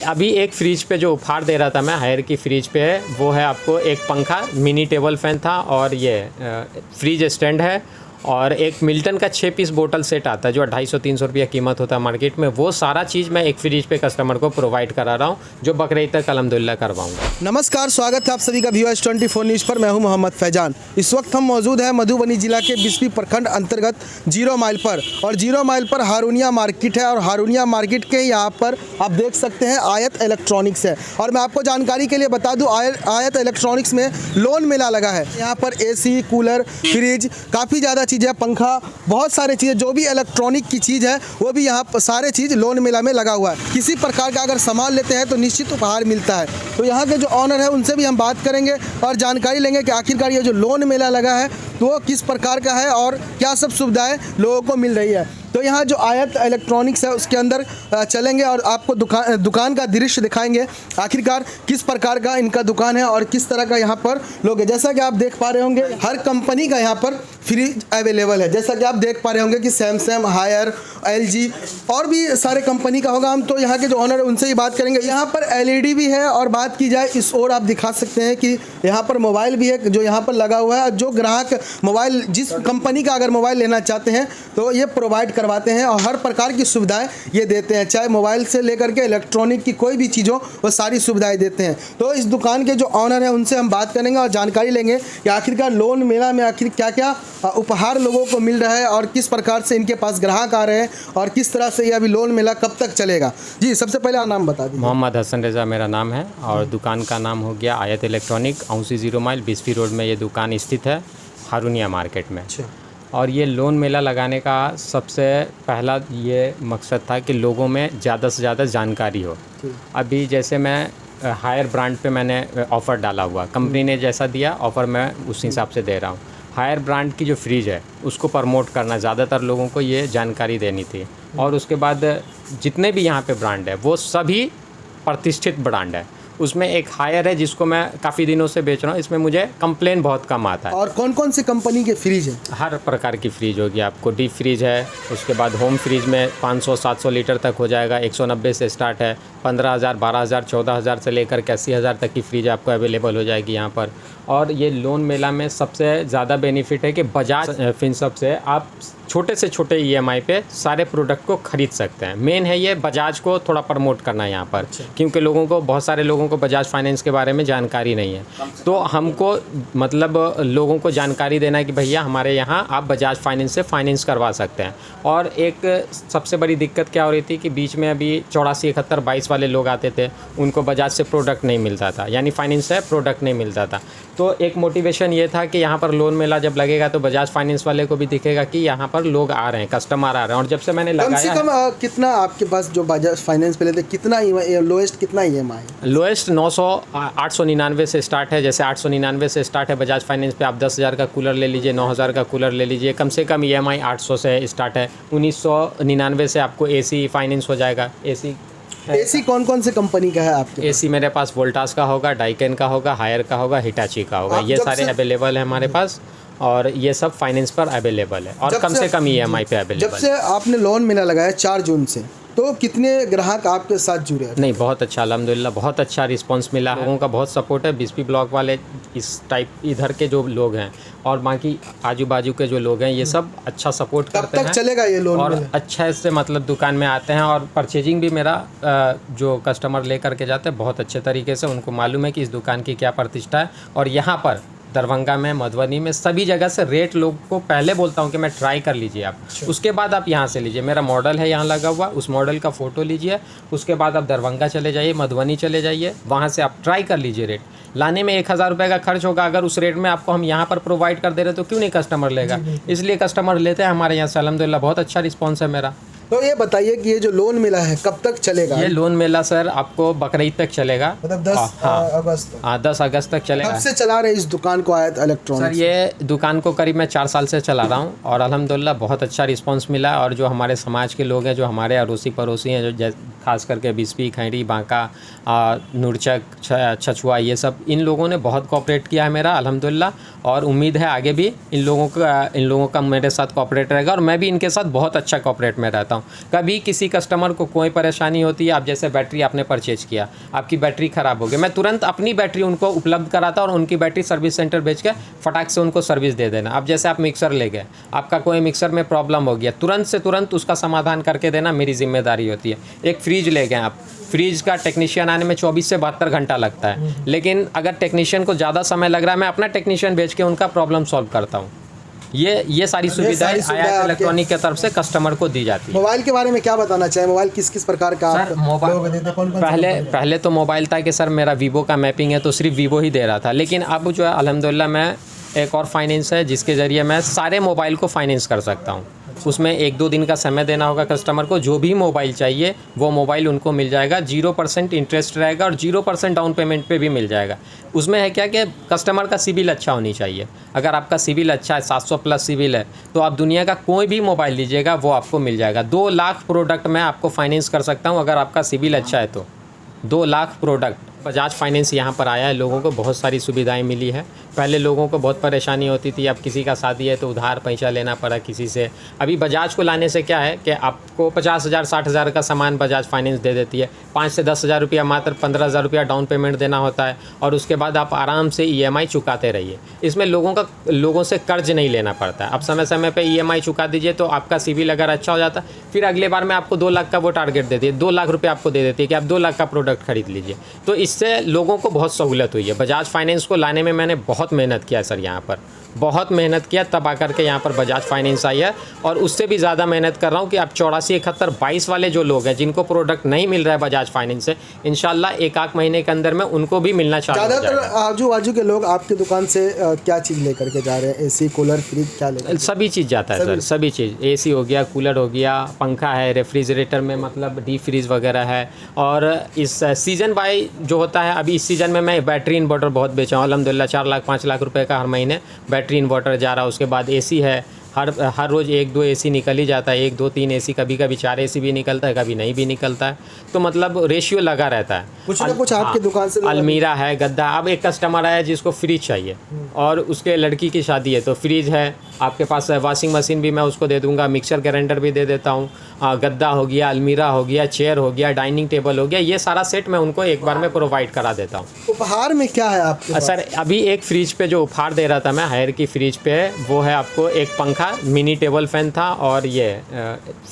अभी एक फ्रिज पे जो उपहार दे रहा था मैं हायर की फ्रिज पे है, वो है आपको एक पंखा, मिनी टेबल फैन था और ये फ्रिज स्टैंड है और एक मिल्टन का 6 पीस बोतल सेट आता है जो 250-300 रुपया कीमत होता है मार्केट में। वो सारा चीज़ मैं एक फ्रिज पे कस्टमर को प्रोवाइड करा रहा हूँ जो बकरीद तक अल्हम्दुलिल्लाह करवाऊँगा। नमस्कार, स्वागत है आप सभी का व्यूअर्स 24 न्यूज़ पर। मैं हूं मोहम्मद फैजान। इस वक्त हम मौजूद हैं मधुबनी जिला के बिस्फी प्रखंड अंतर्गत 0 माइल पर, और 0 माइल पर हारूनिया मार्केट है और हारूनिया मार्केट के यहाँ पर आप देख सकते हैं आयत इलेक्ट्रॉनिक्स है। और मैं आपको जानकारी के लिए बता दूँ, आयत इलेक्ट्रॉनिक्स में लोन मेला लगा है। यहाँ पर AC, कूलर, फ्रिज, काफ़ी ज़्यादा चीज़ें, पंखा, बहुत सारे चीज़ें, जो भी इलेक्ट्रॉनिक की चीज़ है वो भी यहाँ पर सारे चीज़ लोन मेला में लगा हुआ है। किसी प्रकार का अगर सामान लेते हैं तो निश्चित उपहार मिलता है। तो यहाँ के जो ऑनर है उनसे भी हम बात करेंगे और जानकारी लेंगे कि आखिरकार ये जो लोन मेला लगा है तो वो किस प्रकार का है और क्या सब सुविधाएं लोगों को मिल रही है। तो यहाँ जो आयत इलेक्ट्रॉनिक्स है उसके अंदर चलेंगे और आपको दुकान का दृश्य दिखाएंगे, आखिरकार किस प्रकार का इनका दुकान है और किस तरह का यहाँ पर लोग हैं। जैसा कि आप देख पा रहे होंगे हर कंपनी का यहाँ पर फ्रिज अवेलेबल है। जैसा कि आप देख पा रहे होंगे कि सैमसंग, हायर, LG और भी सारे कंपनी का होगा। हम तो यहाँ के जो ऑनर है उनसे ही बात करेंगे। यहाँ पर LED भी है और बात की जाए इस ओर आप दिखा सकते हैं कि यहाँ पर मोबाइल भी है जो यहाँ पर लगा हुआ है। जो ग्राहक मोबाइल जिस कंपनी का अगर मोबाइल लेना चाहते हैं तो ये प्रोवाइड करवाते हैं और हर प्रकार की सुविधाएं ये देते हैं, चाहे मोबाइल से लेकर के इलेक्ट्रॉनिक की कोई भी चीज़ हो वो सारी सुविधाएं देते हैं। तो इस दुकान के जो ऑनर हैं उनसे हम बात करेंगे और जानकारी लेंगे कि आखिरकार लोन मेला में आखिर क्या क्या उपहार लोगों को मिल रहा है और किस प्रकार से इनके पास ग्राहक आ रहे हैं और किस तरह से ये अभी लोन मेला कब तक चलेगा। जी, सबसे पहले आप नाम बता दीजिए। मोहम्मद हसन रज़ा मेरा नाम है और दुकान का नाम हो गया आयत electronic, Aunsi 0 mile Bisfi road में ये दुकान स्थित है हारूनिया मार्केट में। अच्छा। और ये लोन मेला लगाने का सबसे पहला ये मकसद था कि लोगों में ज़्यादा से ज़्यादा जानकारी हो। अभी जैसे मैं हायर ब्रांड पे मैंने ऑफ़र डाला हुआ, कंपनी ने जैसा दिया ऑफ़र मैं उस हिसाब से दे रहा हूँ। हायर ब्रांड की जो फ्रिज है उसको प्रमोट करना, ज़्यादातर लोगों को ये जानकारी देनी थी। और उसके बाद जितने भी यहाँ पे ब्रांड है वो सभी प्रतिष्ठित ब्रांड है। उसमें एक हायर है जिसको मैं काफ़ी दिनों से बेच रहा हूँ, इसमें मुझे कंप्लेन बहुत कम आता है। और कौन कौन सी कंपनी के फ्रिज हैं? हर प्रकार की फ्रिज होगी आपको। डीप फ्रिज है, उसके बाद होम फ्रिज में 500-700 लीटर तक हो जाएगा, 190 से स्टार्ट है, 15,000, 12,000, 14,000 से लेकर के 80,000 तक की फ्रिज आपको अवेलेबल हो जाएगी यहाँ पर। और ये लोन मेला में सबसे ज़्यादा बेनिफिट है कि बजाज फिनसर्व से आप छोटे से छोटे EMI पे सारे प्रोडक्ट को ख़रीद सकते हैं। मेन है ये बजाज को थोड़ा प्रमोट करना है यहाँ पर, क्योंकि बहुत सारे लोगों को बजाज फाइनेंस के बारे में जानकारी नहीं है। तो हमको मतलब लोगों को जानकारी देना है कि भैया हमारे यहाँ आप बजाज फाइनेंस से फाइनेंस करवा सकते हैं। और एक सबसे बड़ी दिक्कत क्या हो रही थी कि बीच में अभी 84, 71, 22 वाले लोग आते थे, उनको बजाज से प्रोडक्ट नहीं मिलता था, यानी फाइनेंस से प्रोडक्ट नहीं मिलता था। तो एक मोटिवेशन ये था कि यहाँ पर लोन मेला जब लगेगा तो बजाज फाइनेंस वाले को भी दिखेगा कि यहाँ पर लोग आ रहे हैं, कस्टमर आ रहे हैं। और जब से मैंने लगाया, कम से कम कितना आपके पास जो बजाज फाइनेंस पे लेते कितना लोएस्ट कितना EMI? लोएस्ट 899 से स्टार्ट है। जैसे 899 से स्टार्ट है बजाज फाइनेंस पे। आप 10,000 का कूलर ले लीजिए, 9,000 का कूलर ले लीजिए, कम से कम EMI 800 से स्टार्ट है। 1999 से आपको AC फाइनेंस हो जाएगा। AC कौन कौन से कंपनी का है आपके? AC मेरे पास वोल्टास का होगा, डाइकेन का होगा, हायर का होगा, हिटाची का होगा। ये सारे अवेलेबल है हमारे पास और ये सब फाइनेंस पर अवेलेबल है और कम से कम EMI पे अवेलेबल है। जब से आपने लोन मेला लगाया 4 जून से, तो कितने ग्राहक आपके साथ जुड़े हैं? नहीं, बहुत अच्छा, अल्हम्दुलिल्लाह बहुत अच्छा रिस्पांस मिला। लोगों का बहुत सपोर्ट है। बिस्फी ब्लॉक वाले इस टाइप इधर के जो लोग हैं और बाकी आजू बाजू के जो लोग हैं ये सब अच्छा सपोर्ट करते हैं। कब तक चलेगा ये लोन? और अच्छा से मतलब दुकान में आते हैं और परचेजिंग भी मेरा जो कस्टमर ले करके जाते हैं बहुत अच्छे तरीके से, उनको मालूम है कि इस दुकान की क्या प्रतिष्ठा है। और यहाँ पर दरभंगा में, मधुबनी में, सभी जगह से रेट लोग को पहले बोलता हूँ कि मैं ट्राई कर लीजिए आप, उसके बाद आप यहाँ से लीजिए। मेरा मॉडल है यहाँ लगा हुआ, उस मॉडल का फ़ोटो लीजिए, उसके बाद आप दरभंगा चले जाइए, मधुबनी चले जाइए, वहाँ से आप ट्राई कर लीजिए। रेट लाने में 1,000 रुपये का खर्च होगा, अगर उस रेट में आपको हम यहाँ पर प्रोवाइड कर दे रहे तो क्यों नहीं कस्टमर लेगा। इसलिए कस्टमर लेते हैं हमारे यहाँ से, अल्हम्दुलिल्लाह बहुत अच्छा रिस्पॉन्स है मेरा। तो ये बताइए कि ये जो लोन मेला है कब तक चलेगा? ये लोन मेला सर आपको बकरीद तक चलेगा, मतलब 10 अगस्त तक। 10 अगस्त तक चलेगा। कब से चला रहे इस दुकान को आयत इलेक्ट्रॉनिक्स? सर ये दुकान को करीब मैं 4 साल से चला रहा हूँ और अल्हम्दुलिल्लाह बहुत अच्छा रिस्पांस मिला। और जो हमारे समाज के लोग हैं, जो हमारे अड़ोसी पड़ोसी हैं, जो खास करके बिस्पी, खैरी, बांका, नूरचक, छछुआ, ये सब इन लोगों ने बहुत कोऑपरेट किया है मेरा अल्हम्दुलिल्लाह, और उम्मीद है आगे भी इन लोगों का मेरे साथ कोऑपरेट रहेगा, और मैं भी इनके साथ बहुत अच्छा कोऑपरेट में रहता हूँ। कभी किसी कस्टमर को कोई परेशानी होती है, आप जैसे बैटरी आपने परचेज किया, आपकी बैटरी ख़राब हो गई, मैं तुरंत अपनी बैटरी उनको उपलब्ध कराता और उनकी बैटरी सर्विस सेंटर भेज के फटाक से उनको सर्विस दे देना। अब जैसे आप मिक्सर ले गए, आपका कोई मिक्सर में प्रॉब्लम हो गया, तुरंत से तुरंत उसका समाधान करके देना मेरी जिम्मेदारी होती है। एक फ्रिज ले गए आप, फ्रिज का टेक्नीशियन आने में 24 से 72 घंटा लगता है, लेकिन अगर टेक्नीशियन को ज़्यादा समय लग रहा है, मैं अपना टेक्नीशियन भेज के उनका प्रॉब्लम सॉल्व करता हूँ। ये सारी सुविधाएं आयात इलेक्ट्रॉनिक की तरफ से कस्टमर को दी जाती है। मोबाइल के बारे में क्या बताना चाहें? मोबाइल किस किस प्रकार का सर, मोबाइल पहले तो मोबाइल था कि सर मेरा वीवो का मैपिंग है तो सिर्फ वीवो ही दे रहा था, लेकिन अब जो है अल्हम्दुलिल्लाह मैं एक और फाइनेंस है जिसके ज़रिए मैं सारे मोबाइल को फाइनेंस कर सकता हूँ। उसमें 1-2 दिन का समय देना होगा कस्टमर को, जो भी मोबाइल चाहिए वो मोबाइल उनको मिल जाएगा, 0% इंटरेस्ट रहेगा और 0% डाउन पेमेंट पे भी मिल जाएगा। उसमें है क्या कि कस्टमर का सिविल अच्छा होनी चाहिए। अगर आपका सिविल अच्छा है, 700 प्लस सिविल है, तो आप दुनिया का कोई भी मोबाइल लीजिएगा वो आपको मिल जाएगा। 2 लाख प्रोडक्ट मैं आपको फाइनेंस कर सकता हूँ अगर आपका सिविल अच्छा है तो। 2 लाख प्रोडक्ट बजाज फाइनेंस यहाँ पर आया है, लोगों को बहुत सारी सुविधाएं मिली है। पहले लोगों को बहुत परेशानी होती थी, अब किसी का शादी है तो उधार पैसा लेना पड़ा किसी से। अभी बजाज को लाने से क्या है कि आपको 50,000 60,000 का सामान बजाज फाइनेंस दे देती है। 5 से 10,000 रुपया, मात्र 15,000 रुपया डाउन पेमेंट देना होता है, और उसके बाद आप आराम से EMI चुकाते रहिए। इसमें लोगों से कर्ज नहीं लेना पड़ता है। आप समय समय पर EMI चुका दीजिए तो आपका सिविल अगर अच्छा हो जाता है, फिर अगले बार में आपको 2 लाख का वो टारगेट देती है, 2 लाख रुपये आपको दे देती है कि आप 2 लाख का प्रोडक्ट खरीद लीजिए। तो इससे लोगों को बहुत सहूलत हुई है। बजाज फाइनेंस को लाने में मैंने बहुत मेहनत किया सर, यहाँ पर बहुत मेहनत किया, तब आकर के यहाँ पर बजाज फाइनेंस आई है। और उससे भी ज़्यादा मेहनत कर रहा हूँ कि अब 84 71 22 वाले जो लोग हैं जिनको प्रोडक्ट नहीं मिल रहा है बजाज फाइनेंस से, इंशाल्लाह 1-8 महीने के अंदर में उनको भी मिलना चालू हो जाएगा। ज़्यादातर आजू बाजू के लोग आपकी दुकान से क्या चीज़ लेकर के जा रहे हैं? AC, कूलर, फ्रिज, क्या लेकर? सभी चीज़ जाता है सर, सभी चीज़। AC हो गया, कूलर हो गया, पंखा है, रेफ्रिजरेटर में मतलब डीप फ्रीज वगैरह है। और इस सीज़न बाय जो होता है, अभी इस सीज़न में मैं बैटरी इन्वर्टर बहुत बेचा हूँ अल्हम्दुलिल्लाह। 4 लाख 5 लाख रुपए का हर महीने बैटरी इन्वर्टर जा रहा है। उसके बाद AC है, हर रोज़ 1-2 AC निकल ही जाता है, 1-2 3 AC, कभी कभी 4 AC भी निकलता है, कभी नहीं भी निकलता है। तो मतलब रेशियो लगा रहता है। कुछ ना कुछ आपकी दुकान से अलमीरा है, गद्दा। अब एक कस्टमर आया जिसको फ्रिज चाहिए और उसके लड़की की शादी है तो फ्रिज है आपके पास, वॉशिंग मशीन भी मैं उसको दे दूंगा, मिक्सर ग्राइंडर भी दे देता हूँ, गद्दा हो गया, अलमीरा हो गया, चेयर हो गया, डाइनिंग टेबल हो गया, ये सारा सेट मैं उनको एक बार में प्रोवाइड करा देता हूँ। उपहार में क्या है आपके पास? सर अभी एक फ्रिज पे जो उपहार दे रहा था मैं, हायर की फ्रिज पे, वो है आपको एक पंखा, मिनी टेबल फैन था, और ये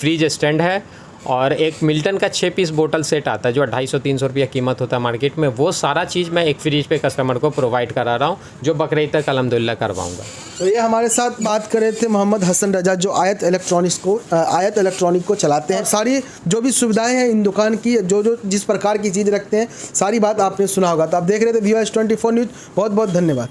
फ्रिज स्टैंड है, और एक मिल्टन का 6 पीस बोतल सेट आता है जो 250-300 रुपया कीमत होता है मार्केट में। वो सारा चीज़ मैं एक फ्रिज पे कस्टमर को प्रोवाइड करा रहा हूँ, जो बकरीद तक अल्हम्दुलिल्लाह करवाऊँगा। तो ये हमारे साथ बात कर रहे थे मोहम्मद हसन रजा, जो आयत इलेक्ट्रॉनिक को चलाते हैं। सारी जो भी सुविधाएं हैं इन दुकान की, जो जिस प्रकार की चीज़ रखते हैं, सारी बात आपने सुना होगा। तो आप देख रहे थे VOS 24 न्यूज़। बहुत बहुत धन्यवाद।